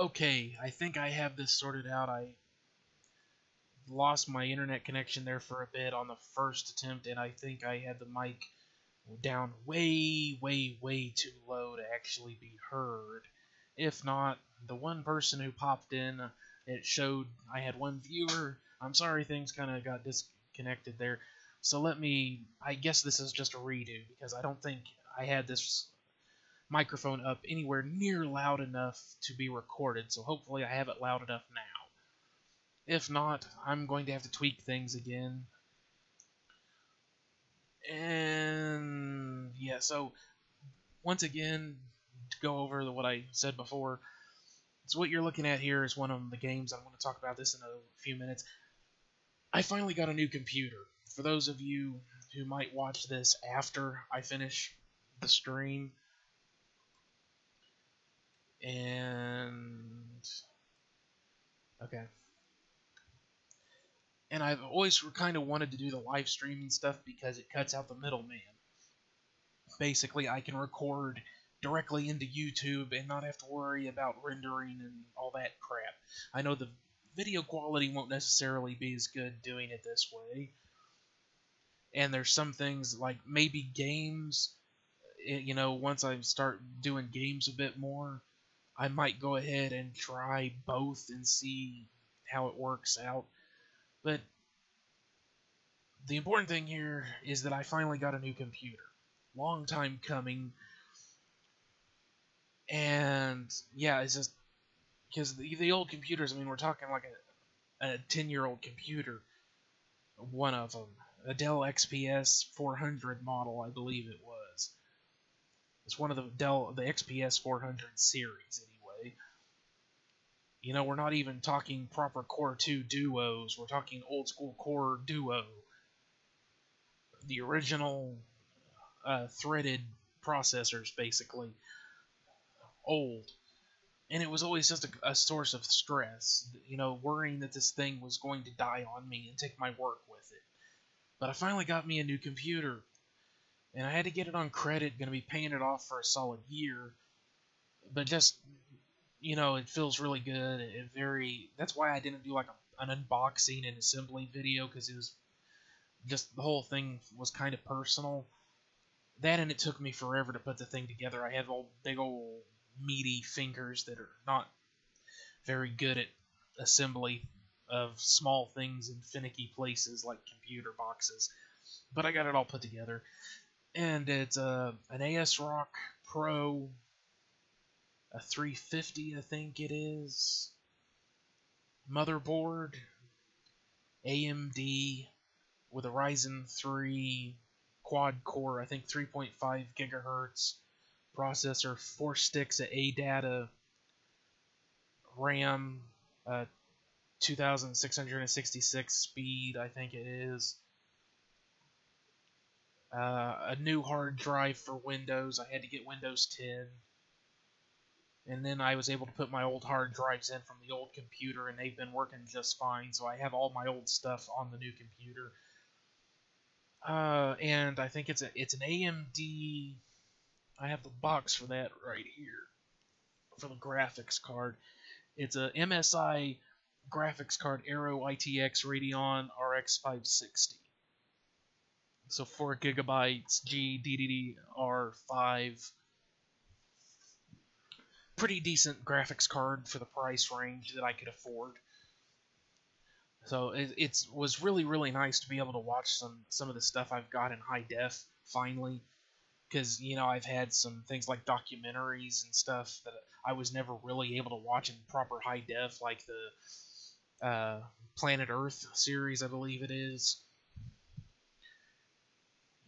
Okay, I think I have this sorted out. I lost my internet connection there for a bit on the first attempt, and I think I had the mic down way, way, way too low to actually be heard. If not, the one person who popped in, it showed I had one viewer. I'm sorry things kind of got disconnected there. So I guess this is just a redo, because I don't think I had this microphone up anywhere near loud enough to be recorded, so hopefully I have it loud enough now. If not, I'm going to have to tweak things again. And yeah, so once again, to go over what I said before, so what you're looking at here is one of the games. I'm going to talk about this in a few minutes. I finally got a new computer. For those of you who might watch this after I finish the stream, and okay. And I've always kind of wanted to do the live streaming stuff because it cuts out the middleman. Basically, I can record directly into YouTube and not have to worry about rendering and all that crap. I know the video quality won't necessarily be as good doing it this way. And there's some things like maybe games, once I start doing games a bit more, I might go ahead and try both and see how it works out. But the important thing here is that I finally got a new computer. Long time coming. And yeah, it's just because the old computers, I mean, we're talking like a 10-year-old computer. One of them, a Dell XPS 400 model, I believe it was. It's one of the XPS 400 series, anyway. We're not even talking proper Core 2 Duos. We're talking old school Core Duo. The original threaded processors, basically. Old. And it was always just a source of stress, worrying that this thing was going to die on me and take my work with it. But I finally got me a new computer, and I had to get it on credit, going to be paying it off for a solid year. But just, it feels really good. That's why I didn't do like an unboxing and assembly video, because it was just, the whole thing was kind of personal. That, and it took me forever to put the thing together. I have big old meaty fingers that are not very good at assembly of small things in finicky places like computer boxes. But I got it all put together. And it's an ASRock Pro, a 350, I think it is, motherboard, AMD, with a Ryzen 3 quad-core, I think 3.5 gigahertz processor, 4 sticks of ADATA, RAM, 2666 speed, I think it is. A new hard drive for Windows. I had to get Windows 10. And then I was able to put my old hard drives in from the old computer, and they've been working just fine. So I have all my old stuff on the new computer. And I think it's an AMD. I have the box for that right here, for the graphics card. It's a MSI graphics card, Aero ITX Radeon RX 560. So 4 gigabytes, GDDR5. Pretty decent graphics card for the price range that I could afford. So it was really, really nice to be able to watch some of the stuff I've got in high def, finally. Because, I've had some things like documentaries and stuff that I was never really able to watch in proper high def, like the Planet Earth series, I believe it is.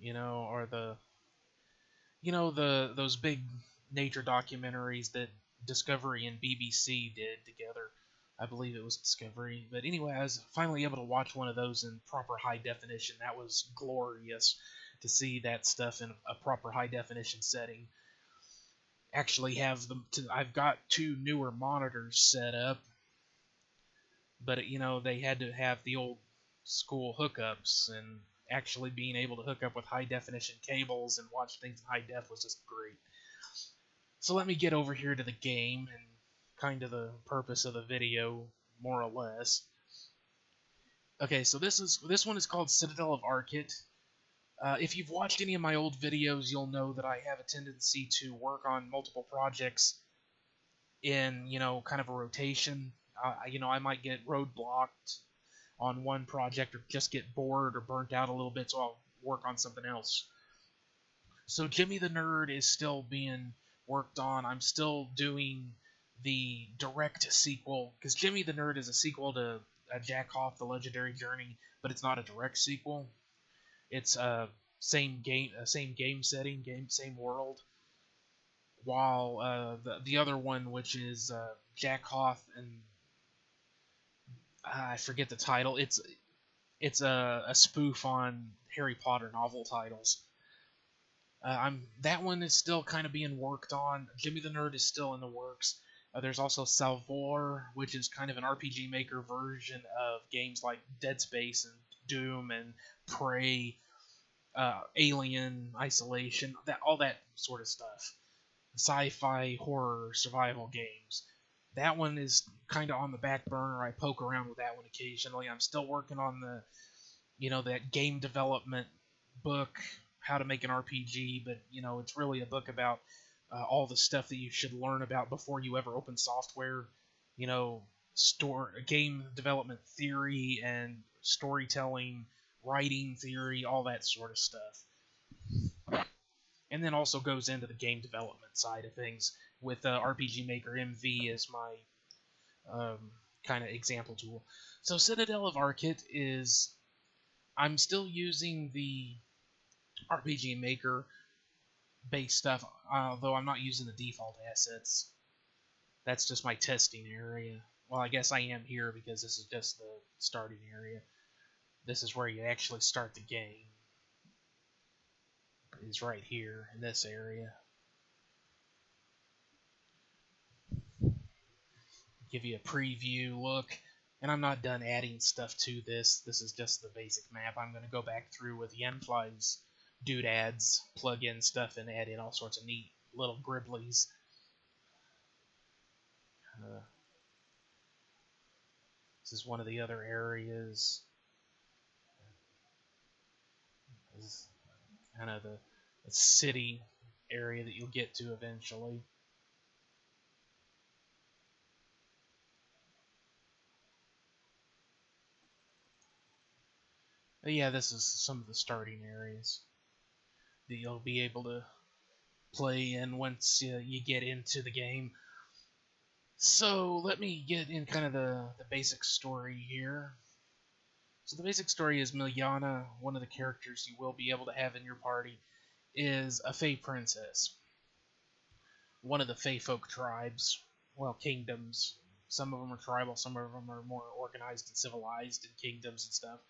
Or those big nature documentaries that Discovery and BBC did together. I believe it was Discovery. But anyway, I was finally able to watch one of those in proper high definition. That was glorious to see that stuff in a proper high definition setting. Actually have them I've got 2 newer monitors set up, but they had to have the old school hookups, and actually being able to hook up with high definition cables and watch things in high def was just great. So let me get over here to the game and kind of the purpose of the video, more or less. Okay, so this one is called Citadel of Arkhydte. If you've watched any of my old videos, you'll know that I have a tendency to work on multiple projects in, kind of a rotation. I might get roadblocked on one project or just get bored or burnt out a little bit, so I'll work on something else. So Jimmy the Nerd is still being worked on. I'm still doing the direct sequel, because Jimmy the Nerd is a sequel to Jack Hoth, The Legendary Journey, but it's not a direct sequel. It's same game setting, same world. While the other one, which is Jack Hoth and I forget the title. It's a spoof on Harry Potter novel titles. That one is still kind of being worked on. Jimmy the Nerd is still in the works. There's also Salvor, which is kind of an RPG Maker version of games like Dead Space and Doom and Prey, Alien, Isolation, all that sort of stuff. Sci-fi, horror, survival games. That one is kind of on the back burner. I poke around with that one occasionally. I'm still working on that game development book, how to make an RPG, but it's really a book about all the stuff that you should learn about before you ever open software. Game development theory and storytelling, writing theory, all that sort of stuff. And then also goes into the game development side of things with RPG Maker MV as my kind of example tool. So Citadel of Arkhydte is, I'm still using the RPG Maker base stuff, although I'm not using the default assets. That's just my testing area. Well, I guess I am here because this is just the starting area. This is where you actually start the game. Is right here in this area. Give you a preview look, and I'm not done adding stuff to this. This is just the basic map. I'm going to go back through with Yenfly's doodads, plug in stuff, and add in all sorts of neat little gribblies. This is one of the other areas. This is kind of the city area that you'll get to eventually. But yeah, this is some of the starting areas that you'll be able to play in once you get into the game. So let me get in kind of the basic story here. So the basic story is Miljana, one of the characters you will be able to have in your party, is a Fey princess. One of the Fey folk tribes, well, kingdoms. Some of them are tribal, some of them are more organized and civilized in kingdoms and stuff.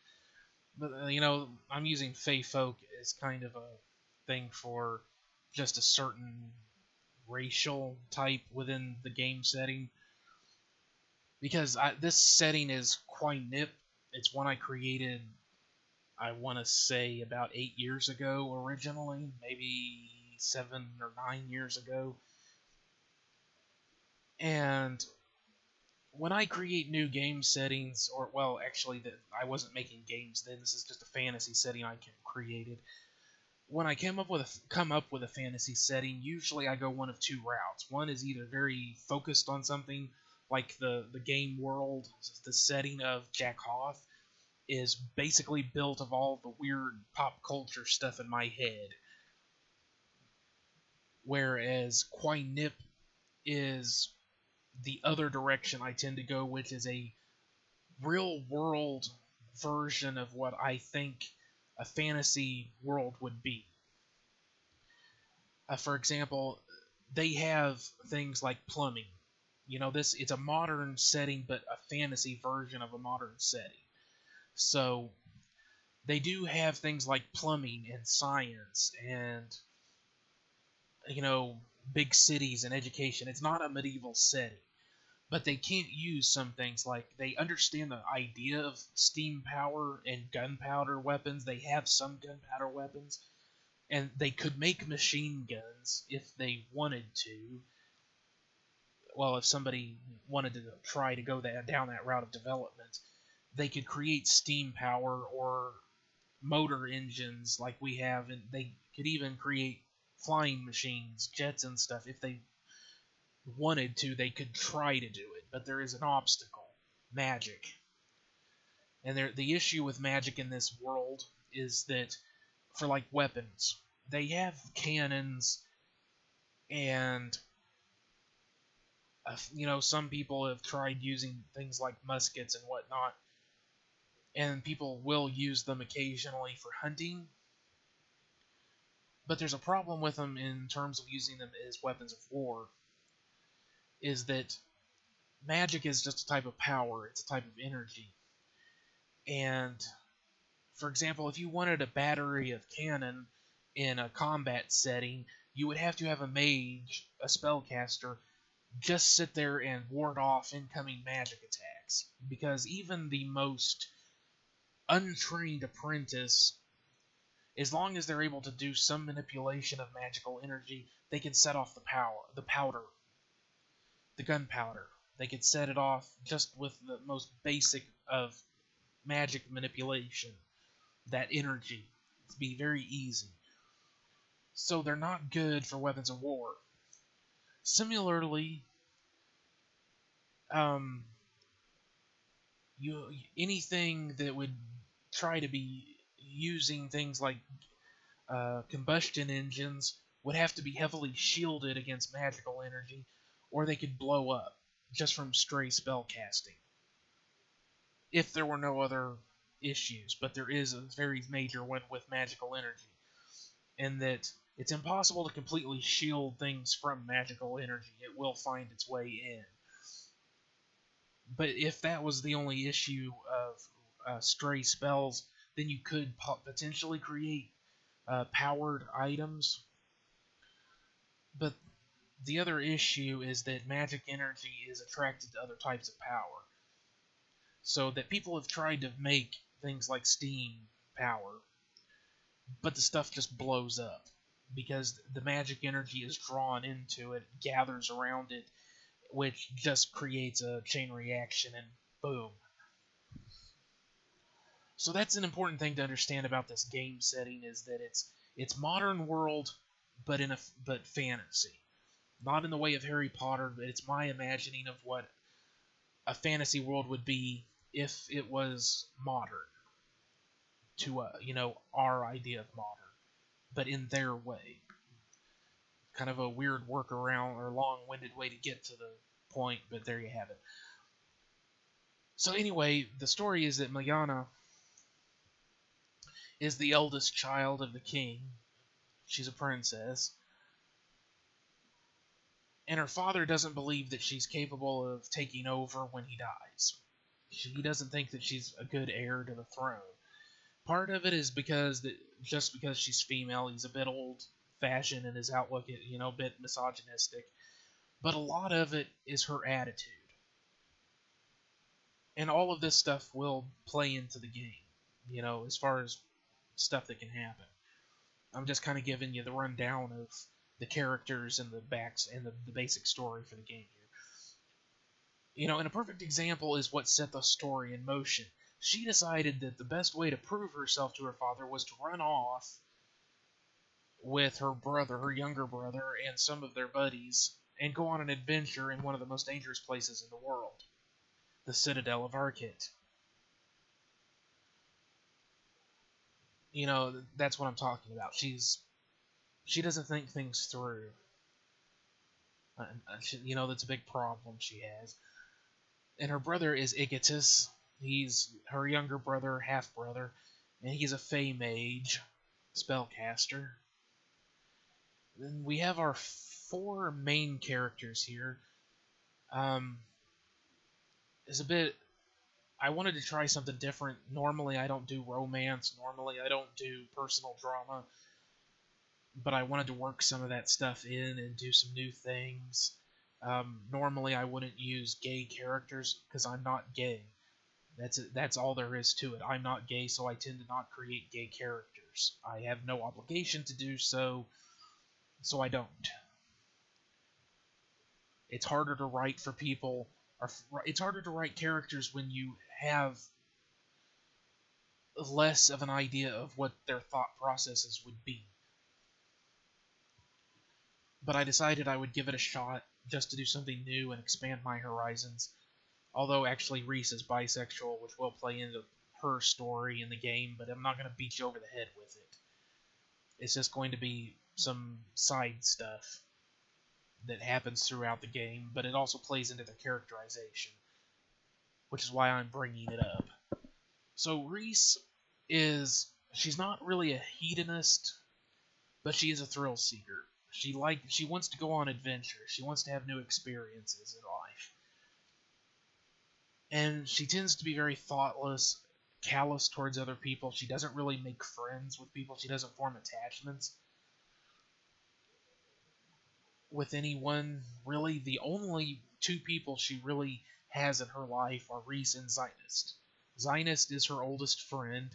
But, I'm using Fey folk as kind of a thing for just a certain racial type within the game setting. Because this setting is Arkhydte. It's one I created, I want to say, about 8 years ago originally, maybe 7 or 9 years ago. And when I create new game settings, or, well, actually, I wasn't making games then, this is just a fantasy setting I created. When I come up with a fantasy setting, usually I go one of two routes. One is either very focused on something, like the game world, the setting of Jack Hoth is basically built of all the weird pop culture stuff in my head. Whereas Arkhydte is the other direction I tend to go, which is a real world version of what I think a fantasy world would be. For example, they have things like plumbing. It's a modern setting, but a fantasy version of a modern setting. So they do have things like plumbing and science and, big cities and education. It's not a medieval setting. But they can't use some things, like they understand the idea of steam power and gunpowder weapons. They have some gunpowder weapons, and they could make machine guns if they wanted to. well, if somebody wanted to try to go down that route of development, they could create steam power or motor engines like we have, and they could even create flying machines, jets and stuff. If they wanted to, they could try to do it, but there is an obstacle: magic. And the issue with magic in this world is that, for like weapons, they have cannons, and some people have tried using things like muskets and whatnot, and people will use them occasionally for hunting. But there's a problem with them in terms of using them as weapons of war, is that magic is just a type of power, it's a type of energy. And, for example, if you wanted a battery of cannon in a combat setting, you would have to have a mage, a spellcaster, just sit there and ward off incoming magic attacks. Because even the most untrained apprentice, as long as they're able to do some manipulation of magical energy, they can set off the gunpowder. They could set it off just with the most basic of magic manipulation. That energy. It'd be very easy. So they're not good for weapons of war. Similarly, anything that would try to be using things like combustion engines would have to be heavily shielded against magical energy, or they could blow up just from stray spell casting. If there were no other issues, but there is a very major one with magical energy, and that it's impossible to completely shield things from magical energy. It will find its way in. But if that was the only issue of stray spells, then you could potentially create powered items. But the other issue is that magic energy is attracted to other types of power. So that people have tried to make things like steam power, but the stuff just blows up because the magic energy is drawn into it, gathers around it, which just creates a chain reaction, and boom. So that's an important thing to understand about this game setting, is that it's modern world, but but fantasy. Not in the way of Harry Potter, but it's my imagining of what a fantasy world would be if it was modern to our idea of modern, but in their way. Kind of a weird workaround or long-winded way to get to the point, but there you have it. So anyway, the story is that Mayana is the eldest child of the king. She's a princess. And her father doesn't believe that she's capable of taking over when he dies. He doesn't think that she's a good heir to the throne. Part of it is because she's female, he's a bit old-fashioned in his outlook, a bit misogynistic. But a lot of it is her attitude. And all of this stuff will play into the game, as far as stuff that can happen. I'm just kind of giving you the rundown of the characters and the backs and the basic story for the game here. And a perfect example is what set the story in motion. She decided that the best way to prove herself to her father was to run off with her brother, her younger brother, and some of their buddies, and go on an adventure in one of the most dangerous places in the world, the Citadel of Arkhydte. That's what I'm talking about. She doesn't think things through. That's a big problem she has. And her brother is Arkhydte. He's her younger brother, half-brother, and he's a Fey mage, spellcaster. Then we have our 4 main characters here. I wanted to try something different. Normally I don't do romance, normally I don't do personal drama, but I wanted to work some of that stuff in and do some new things. Normally I wouldn't use gay characters because I'm not gay. That's all there is to it. I'm not gay, so I tend to not create gay characters. I have no obligation to do so, so I don't. It's harder to write for people, or it's harder to write characters when you have less of an idea of what their thought processes would be. But I decided I would give it a shot just to do something new and expand my horizons. Although actually Reese is bisexual, which will play into her story in the game, but I'm not going to beat you over the head with it. It's just going to be some side stuff that happens throughout the game, but it also plays into their characterization, which is why I'm bringing it up. So Reese she's not really a hedonist, but she is a thrill seeker. She wants to go on adventures. She wants to have new experiences in life. And she tends to be very thoughtless, callous towards other people. She doesn't really make friends with people. She doesn't form attachments with anyone. Really, the only two people she really has in her life are Reese and Zionist. Zionist is her oldest friend,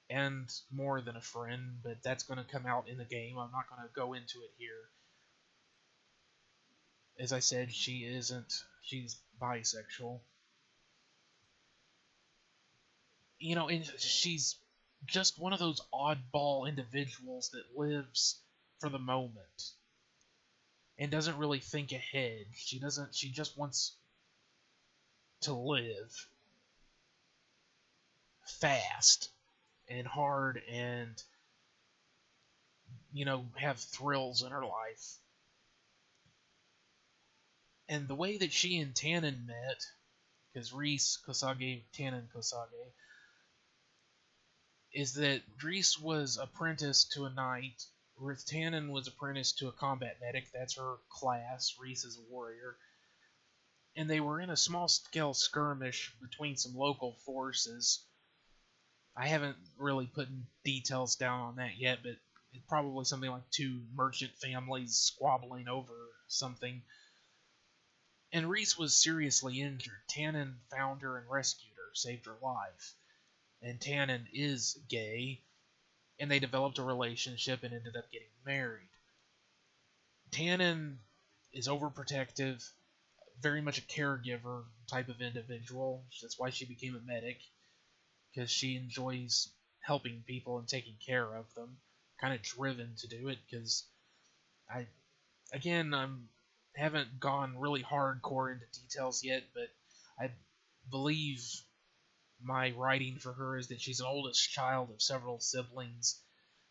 and more than a friend, but that's going to come out in the game. I'm not going to go into it here. As I said, she's bisexual. And she's just one of those oddball individuals that lives for the moment and doesn't really think ahead. She just wants to live fast and hard and have thrills in her life. And the way that she and Tannen met, because Reese Kosage, Tannen Kosage, is that Reese was apprenticed to a knight, whereas Tannen was apprenticed to a combat medic. That's her class. Reese is a warrior. And they were in a small-scale skirmish between some local forces. I haven't really put details down on that yet, but it's probably something like two merchant families squabbling over something. And Reese was seriously injured. Tannen found her and rescued her, saved her life. And Tannen is gay, and they developed a relationship and ended up getting married. Tannen is overprotective, very much a caregiver type of individual. That's why she became a medic, because she enjoys helping people and taking care of them. Kind of driven to do it, because I haven't gone really hardcore into details yet, but I believe my writing for her is that she's an oldest child of several siblings.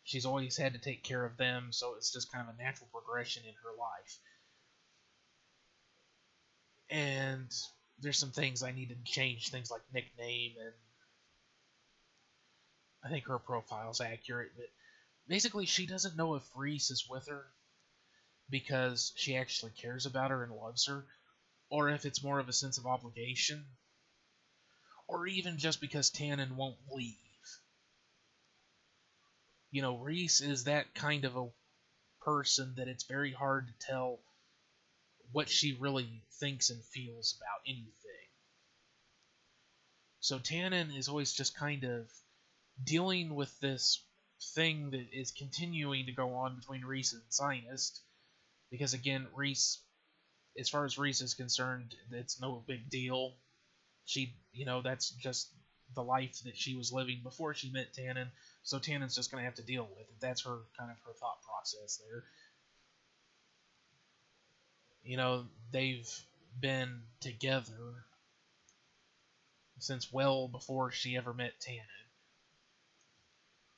She's always had to take care of them, so it's just kind of a natural progression in her life. And there's some things I need to change, things like nickname, and I think her profile's accurate, but basically she doesn't know if Reese is with her because she actually cares about her and loves her, or if it's more of a sense of obligation, or even just because Tannen won't leave. Reese is that kind of a person that it's very hard to tell what she really thinks and feels about anything. So Tannen is always just kind of dealing with this thing that is continuing to go on between Reese and Zionist, because again, Reese, as far as Reese is concerned, it's no big deal. She, that's just the life that she was living before she met Tannen, so Tannen's just going to have to deal with it. That's her thought process there. They've been together since well before she ever met Tannen.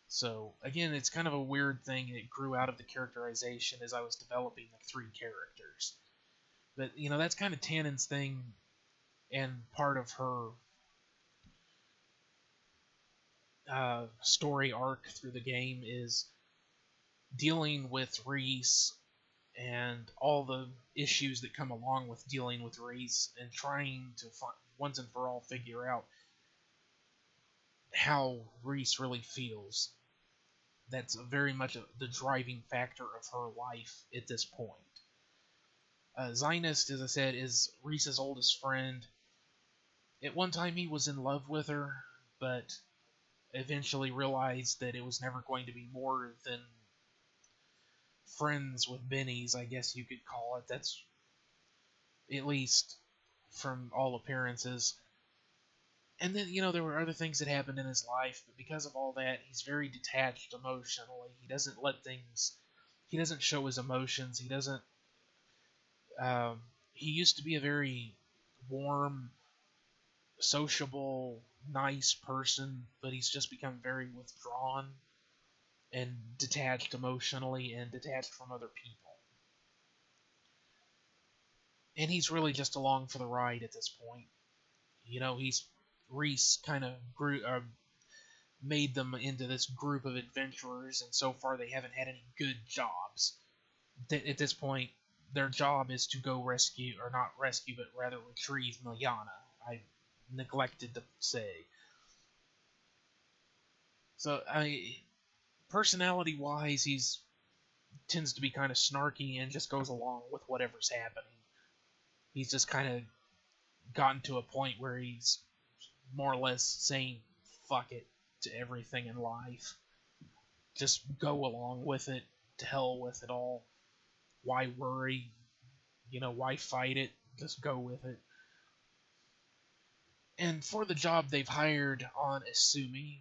So, again, it's kind of a weird thing. It grew out of the characterization as I was developing the three characters. But, that's kind of Tannen's thing, and part of her story arc through the game is dealing with Reese and all the issues that come along with dealing with Reese, and trying to once and for all figure out how Reese really feels. That's very much the driving factor of her life at this point. Zionist, as I said, is Reese's oldest friend. At one time he was in love with her, but eventually realized that it was never going to be more than friends with bennies, I guess you could call it. That's at least from all appearances. And then, there were other things that happened in his life, but because of all that, he's very detached emotionally. He doesn't show his emotions. Um, he used to be a very warm, sociable, nice person, but he's just become very withdrawn and detached emotionally and detached from other people. And he's really just along for the ride at this point. Reese kind of made them into this group of adventurers, and so far they haven't had any good jobs. At this point, their job is to go rescue, or not rescue, but rather retrieve Miliana. I neglected to say. So, personality-wise, he's tends to be kind of snarky and just goes along with whatever's happening. He's just kind of gotten to a point where he's more or less saying fuck it to everything in life. Just go along with it. To hell with it all. Why worry? Why fight it? Just go with it. And for the job they've hired on Asumi,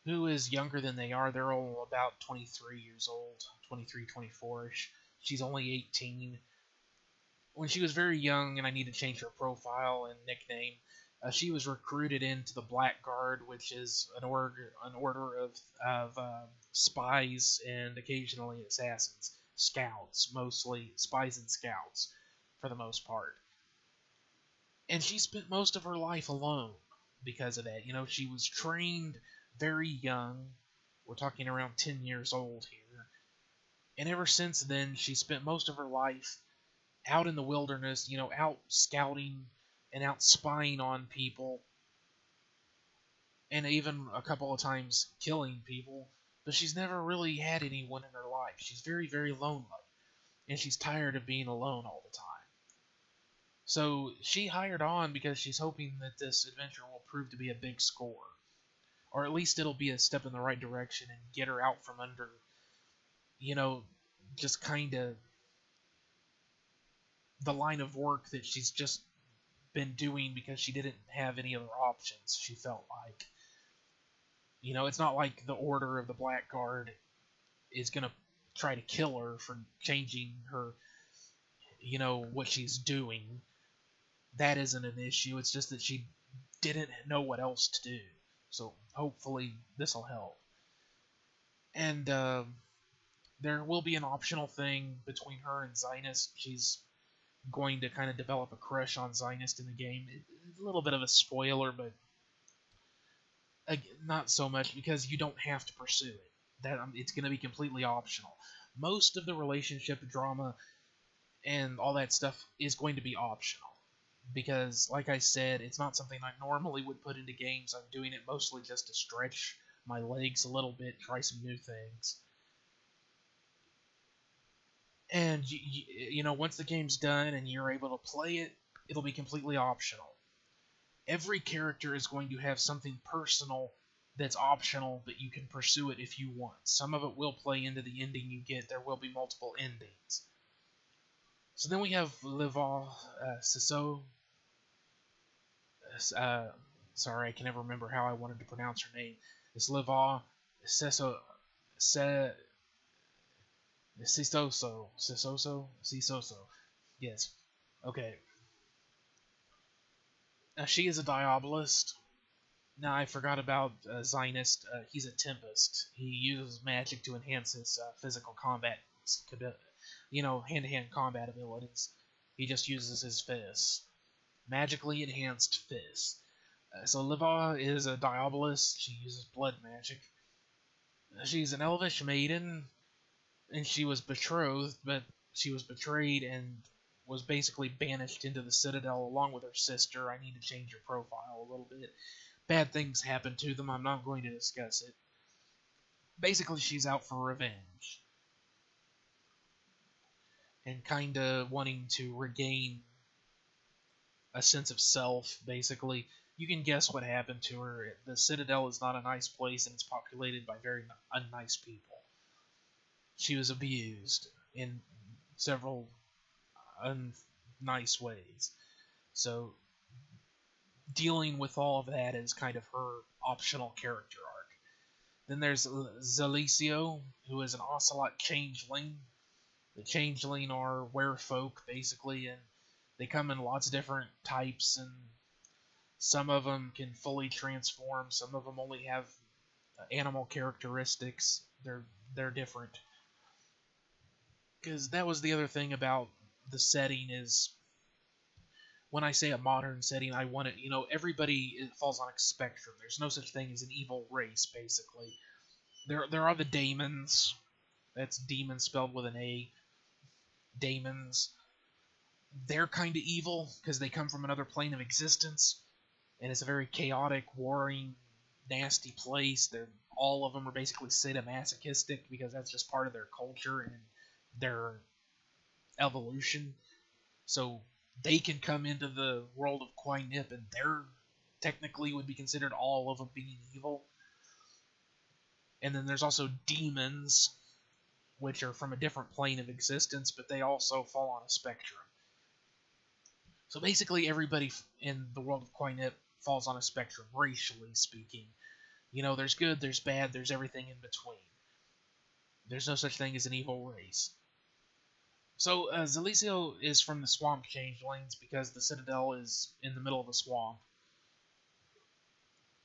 who is younger than they are. They're all about 23 years old, 23, 24-ish. She's only 18. When she was very young and I need to change her profile and nickname, she was recruited into the Black Guard, which is an order of spies and occasionally assassins. Scouts, mostly spies and scouts, for the most part. And she spent most of her life alone because of that. She was trained very young. We're talking around 10 years old here. And ever since then, she spent most of her life out in the wilderness, out scouting and out spying on people. And even a couple of times killing people. But she's never really had anyone in her life. She's very, very lonely. And she's tired of being alone all the time. So she hired on because she's hoping that this adventure will prove to be a big score. Or at least it'll be a step in the right direction and get her out from under, just kind of the line of work that she's just been doing because she didn't have any other options, she felt like. It's not like the Order of the Black Guard is going to try to kill her for changing her, what she's doing. That isn't an issue. It's just that she didn't know what else to do. So hopefully this will help. And there will be an optional thing between her and Zionist. She's going to kind of develop a crush on Zionist in the game. It's a little bit of a spoiler, but not so much because you don't have to pursue it. It's going to be completely optional. Most of the relationship drama and all that stuff is going to be optional. Because, like I said, it's not something I normally would put into games. I'm doing it mostly just to stretch my legs a little bit, try some new things. And, once the game's done and you're able to play it, it'll be completely optional. Every character is going to have something personal that's optional, but you can pursue it if you want. Some of it will play into the ending you get. There will be multiple endings. So then we have Leval Siso. Sorry, I can never remember how I wanted to pronounce her name. It's Leval Siso. Sisoso. Yes. Okay. She is a Diabolist. Now, I forgot about Zionist. He's a Tempest. He uses magic to enhance his physical combat, hand-to-hand combat abilities. He just uses his fists. Magically enhanced fists. So Liva is a Diabolist. She uses blood magic. She's an Elvish maiden, and she was betrothed, but she was betrayed and was basically banished into the Citadel along with her sister. I need to change her profile a little bit. Bad things happen to them. I'm not going to discuss it. Basically, she's out for revenge. And kind of wanting to regain a sense of self, basically. You can guess what happened to her. The Citadel is not a nice place, and it's populated by very unnice people. She was abused in several nice ways. So dealing with all of that is kind of her optional character arc. Then there's Zalicio, who is an Ocelot changeling. The changeling are werefolk, basically, and they come in lots of different types, and some of them can fully transform, some of them only have animal characteristics. They're different. Because that was the other thing about the setting is, when I say a modern setting, I want it, everybody falls on a spectrum. There's no such thing as an evil race, basically. There are the daemons. That's demon spelled with an A. Daemons. They're kind of evil because they come from another plane of existence, and it's a very chaotic, warring, nasty place. All of them are basically sadomasochistic because that's just part of their culture and their evolution. So they can come into the world of Quinip, and they're technically would be considered all of them being evil. And then there's also demons, which are from a different plane of existence, but they also fall on a spectrum. So basically everybody in the world of Quinip falls on a spectrum, racially speaking. There's good, there's bad, there's everything in between. There's no such thing as an evil race. So Zalicio is from the Swamp Changelings because the Citadel is in the middle of a swamp.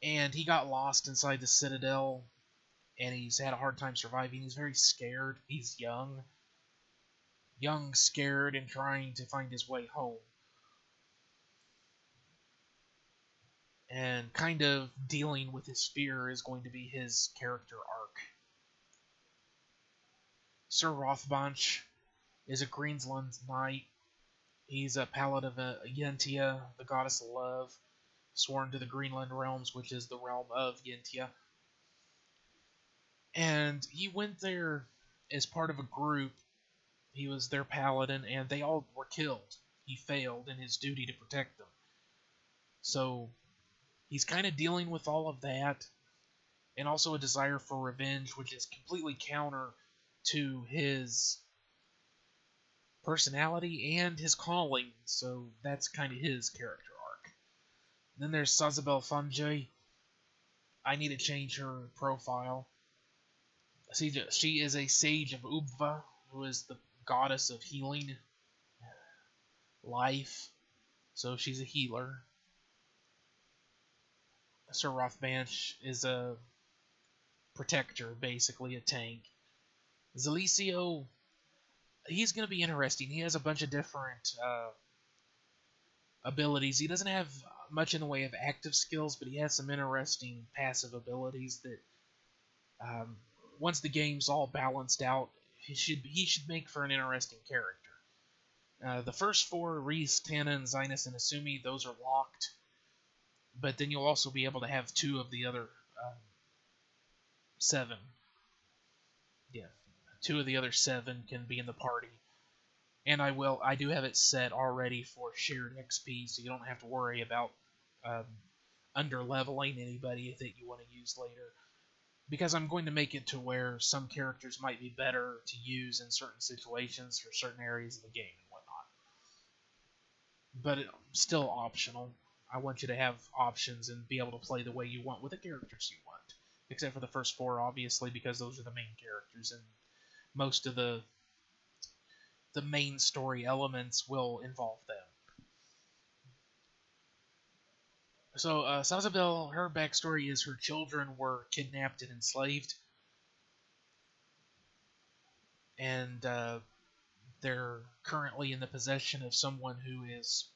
And he got lost inside the Citadel, and he's had a hard time surviving. He's very scared. He's young, scared, and trying to find his way home. And kind of dealing with his fear is going to be his character arc. Sir Rothbanch is a Greensland knight. He's a paladin of Yentia, the goddess of love, sworn to the Greenland realms, which is the realm of Yentia. And he went there as part of a group. He was their paladin, and they all were killed. He failed in his duty to protect them. So he's kind of dealing with all of that, and also a desire for revenge, which is completely counter to his personality and his calling. So that's kind of his character arc. Then there's Sazabel Fungi. I need to change her profile. She is a sage of Ubva, who is the goddess of healing, life. So she's a healer. Sir Rothbanch is a protector, basically a tank. Zalicio, he's going to be interesting. He has a bunch of different abilities. He doesn't have much in the way of active skills, but he has some interesting passive abilities that once the game's all balanced out, he should make for an interesting character. The first four, Reese, Tana, Zinus, and Asumi, those are locked. But then you'll also be able to have two of the other 7. Yeah, 2 of the other 7 can be in the party. And I do have it set already for shared XP, so you don't have to worry about under-leveling anybody that you want to use later. Because I'm going to make it to where some characters might be better to use in certain situations for certain areas of the game and whatnot. But it's still optional. I want you to have options and be able to play the way you want with the characters you want. Except for the first 4, obviously, because those are the main characters, and most of the main story elements will involve them. So, Sazabel, her backstory is her children were kidnapped and enslaved. And they're currently in the possession of someone who is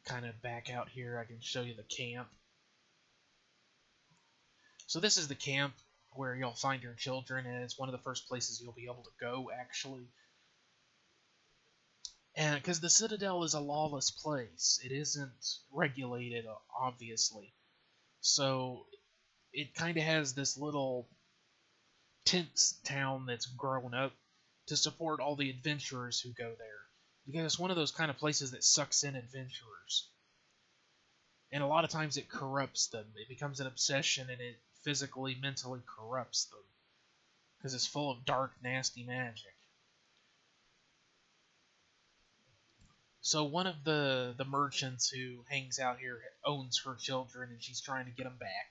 kind of back out here. I can show you the camp. So this is the camp where you'll find your children, and it's one of the first places you'll be able to go, actually. And because the Citadel is a lawless place, it isn't regulated, obviously. So it kind of has this little tent town that's grown up to support all the adventurers who go there. Because it's one of those kind of places that sucks in adventurers. And a lot of times it corrupts them. It becomes an obsession, and it physically, mentally corrupts them. Because it's full of dark, nasty magic. So one of the merchants who hangs out here owns her children, and she's trying to get them back.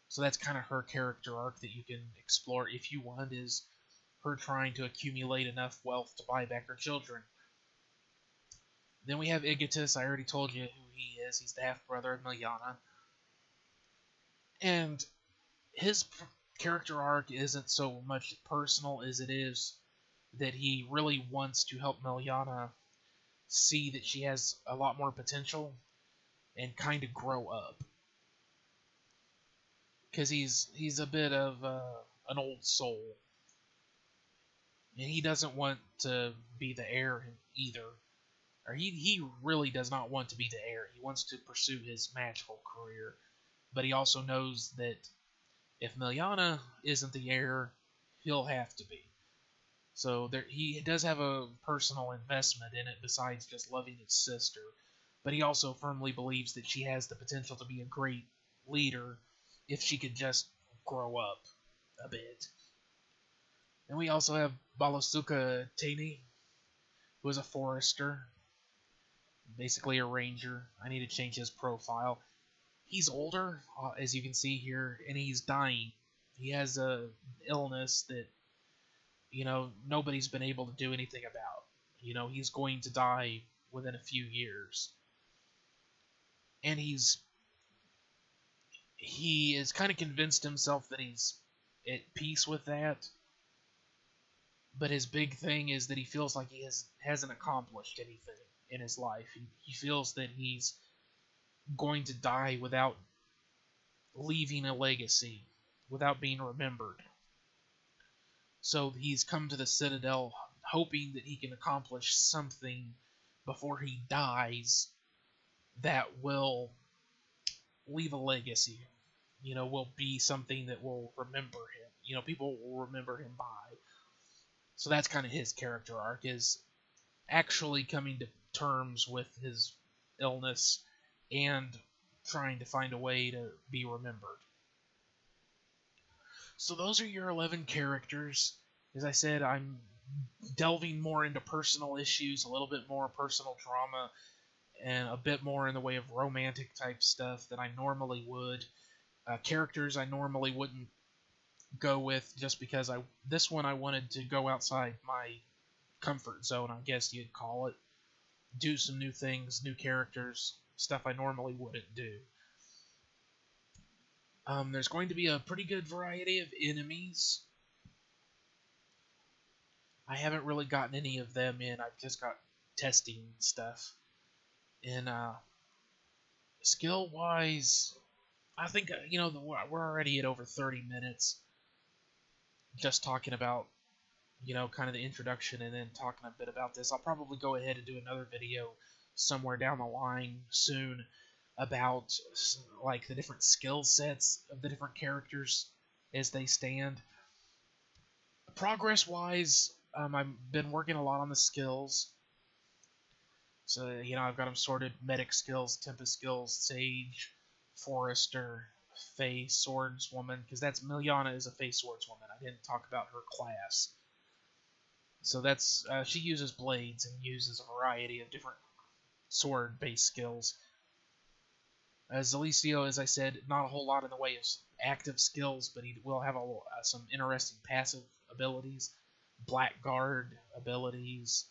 So that's kind of her character arc that you can explore if you want, is her trying to accumulate enough wealth to buy back her children. Then we have Igitus. I already told you who he is. He's the half-brother of Milyana. And his character arc isn't so much personal as it is that he really wants to help Milyana see that she has a lot more potential and kind of grow up. Because he's a bit of an old soul. And he doesn't want to be the heir either. Or he really does not want to be the heir. He wants to pursue his magical career. But he also knows that if Milyana isn't the heir, he'll have to be. So he does have a personal investment in it besides just loving his sister. But he also firmly believes that she has the potential to be a great leader if she could just grow up a bit. And we also have Balosuka Tani, who is a forester, basically a ranger. I need to change his profile. He's older, as you can see here, and he's dying. He has a illness that, nobody's been able to do anything about. He's going to die within a few years. And he is kind of convinced himself that he's at peace with that. But his big thing is that he feels like he hasn't accomplished anything in his life. He feels that he's going to die without leaving a legacy, without being remembered. So he's come to the Citadel hoping that he can accomplish something before he dies that will leave a legacy. Will be something that will remember him. People will remember him by. So that's kind of his character arc, is actually coming to terms with his illness and trying to find a way to be remembered. So those are your 11 characters. As I said, I'm delving more into personal issues, a little bit more personal drama, and a bit more in the way of romantic type stuff than I normally would. Characters I normally wouldn't go with, just because this one I wanted to go outside my comfort zone, I guess you'd call it. Do some new things, new characters, stuff I normally wouldn't do. There's going to be a pretty good variety of enemies. I haven't really gotten any of them in. I've just got testing stuff. And skill-wise, I think, we're already at over 30 minutes just talking about, kind of the introduction and then talking a bit about this. I'll probably go ahead and do another video somewhere down the line soon about, like, the different skill sets of the different characters as they stand. Progress-wise, I've been working a lot on the skills. So, I've got them sorted: medic skills, tempest skills, sage, forester, Fey swordswoman, because Milyana is a Fey swordswoman. I didn't talk about her class. So that's she uses blades and uses a variety of different sword-based skills. Zalicio, as I said, not a whole lot in the way of active skills, but he will have some interesting passive abilities, blackguard abilities,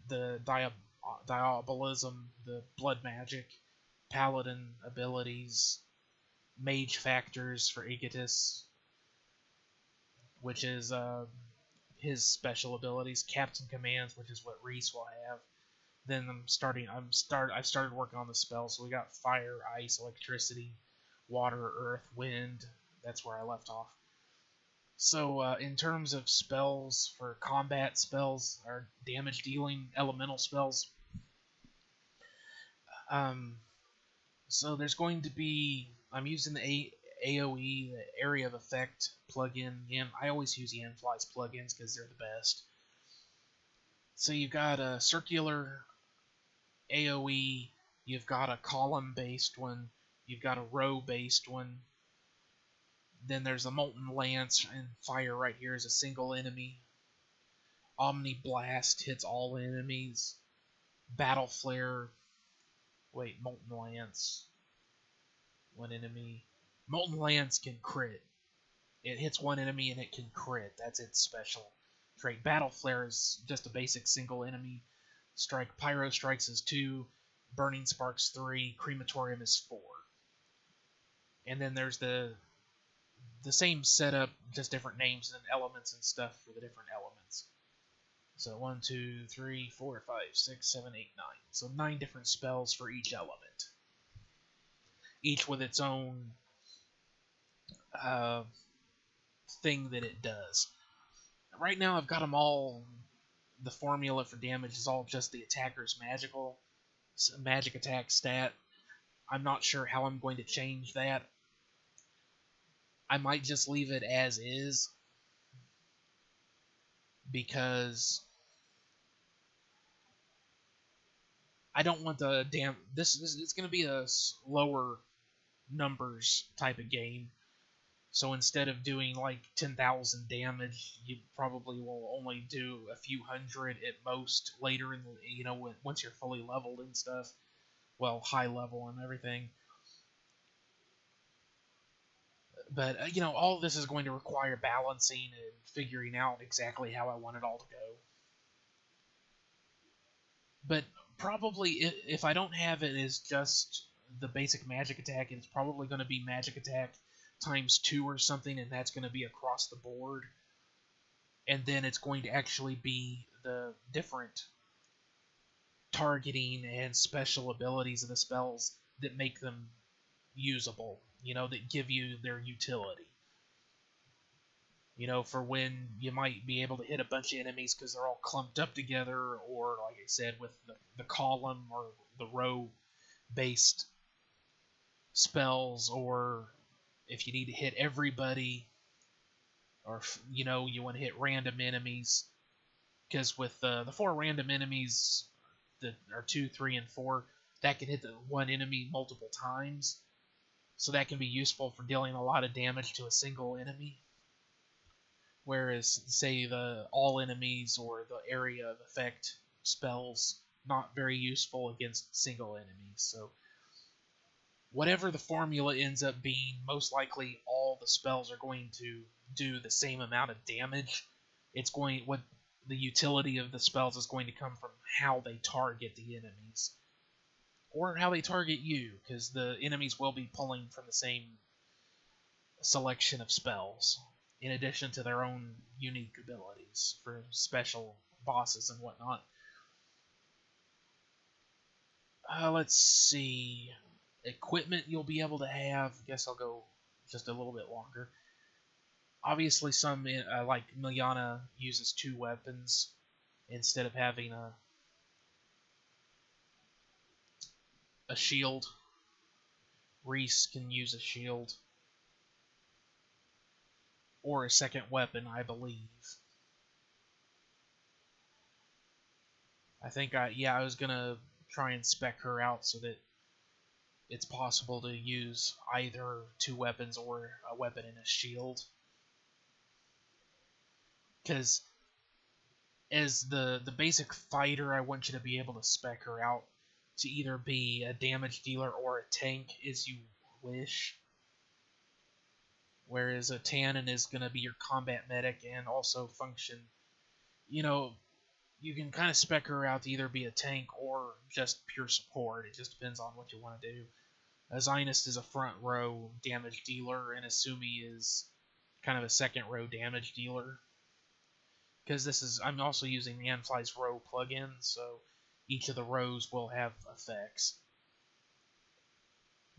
the diabolism, the blood magic, paladin abilities, mage factors for Igitus, which is his special abilities, captain commands, which is what Reese will have. Then I've started working on the spells. So we got fire, ice, electricity, water, earth, wind. That's where I left off. So in terms of spells, for combat spells or damage dealing elemental spells, so there's going to be, I'm using the AoE, the Area of Effect plugin. I always use Yanfly's plugins because they're the best. So you've got a circular AoE, you've got a column-based one, you've got a row-based one. Then there's a Molten Lance, and fire right here is a single enemy. Omni Blast hits all enemies. Battle Flare. Wait, Molten Lance. One enemy. Molten Lance can crit. It hits one enemy and it can crit. That's its special trait. Battle Flare is just a basic single enemy strike. Pyro Strikes is 2. Burning Sparks 3. Crematorium is 4. And then there's the same setup, just different names and elements and stuff for the different elements. So 1, 2, 3, 4, 5, 6, 7, 8, 9. So 9 different spells for each element. Each with its own thing that it does. Right now I've got them all, the formula for damage is all just the attacker's magic attack stat. I'm not sure how I'm going to change that. I might just leave it as is, because I don't want the it's going to be a lower numbers type of game. So instead of doing like 10,000 damage, you probably will only do a few hundred at most later in the, once you're fully leveled and stuff. Well, high level and everything. But, all this is going to require balancing and figuring out exactly how I want it all to go. But probably, if I don't have it as just the basic magic attack, it's probably going to be magic attack times 2 or something, and that's going to be across the board. And then it's going to actually be the different targeting and special abilities of the spells that make them usable, that give you their utility. For when you might be able to hit a bunch of enemies because they're all clumped up together, or, like I said, with the column or the row-based spells, or if you need to hit everybody, or, you want to hit random enemies, because with the 4 random enemies that are 2, 3, and 4, that can hit the one enemy multiple times, so that can be useful for dealing a lot of damage to a single enemy. Whereas, say, the all enemies or the area of effect spells, not very useful against single enemies. So, whatever the formula ends up being, most likely all the spells are going to do the same amount of damage. What the utility of the spells is going to come from how they target the enemies, or how they target you, because the enemies will be pulling from the same selection of spells, in addition to their own unique abilities for special bosses and whatnot. Let's see. Equipment you'll be able to have. I guess I'll go just a little bit longer. Obviously, some, like Milyana, uses 2 weapons instead of having a shield. Reese can use a shield. Or a second weapon, I believe. I think I was gonna try and spec her out so that it's possible to use either 2 weapons or a weapon and a shield. Because as the basic fighter, I want you to be able to spec her out to either be a damage dealer or a tank as you wish. Whereas a Tannen is going to be your combat medic and also function. You can kind of spec her out to either be a tank or just pure support. It just depends on what you want to do. Zionist is a front row damage dealer, and Asumi is kind of a second row damage dealer. Because I'm also using the Anfly's row plugin, so each of the rows will have effects.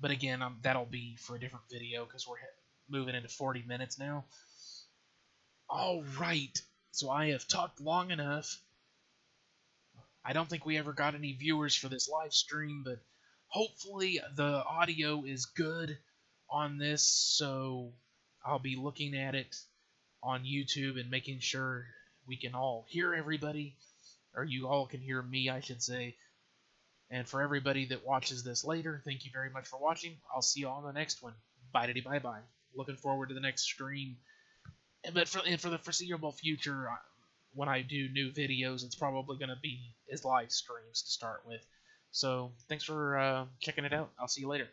But again, that'll be for a different video, because we're moving into 40 minutes now. Alright, so I have talked long enough. I don't think we ever got any viewers for this live stream, but hopefully the audio is good on this, so I'll be looking at it on YouTube and making sure we can all hear everybody, or you all can hear me, I should say. And for everybody that watches this later, thank you very much for watching. I'll see you all on the next one. Bye-bye. Looking forward to the next stream. But for the foreseeable future, when I do new videos, it's probably going to be as live streams to start with. So thanks for checking it out. I'll see you later.